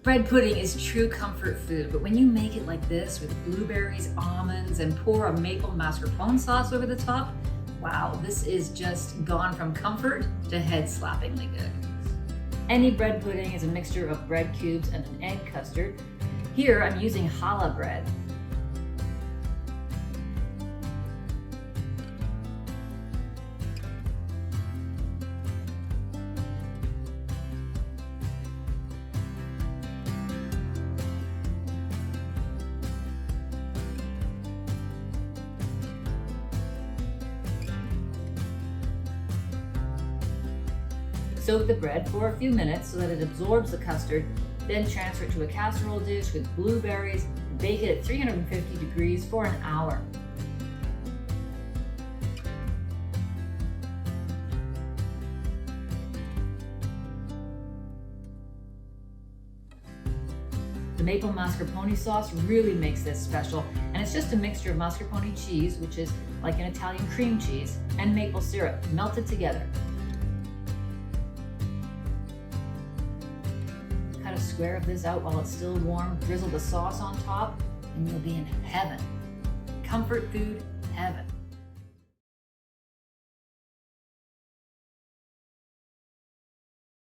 Bread pudding is true comfort food, but when you make it like this with blueberries, almonds, and pour a maple mascarpone sauce over the top, wow, this is just gone from comfort to head-slappingly good. Any bread pudding is a mixture of bread cubes and an egg custard. Here I'm using challah bread. Soak the bread for a few minutes so that it absorbs the custard, then transfer it to a casserole dish with blueberries and bake it at 350 degrees for an hour. The maple mascarpone sauce really makes this special, and it's just a mixture of mascarpone cheese, which is like an Italian cream cheese, and maple syrup melted together. Cut a square of this out while it's still warm, drizzle the sauce on top, and you'll be in heaven. Comfort food heaven.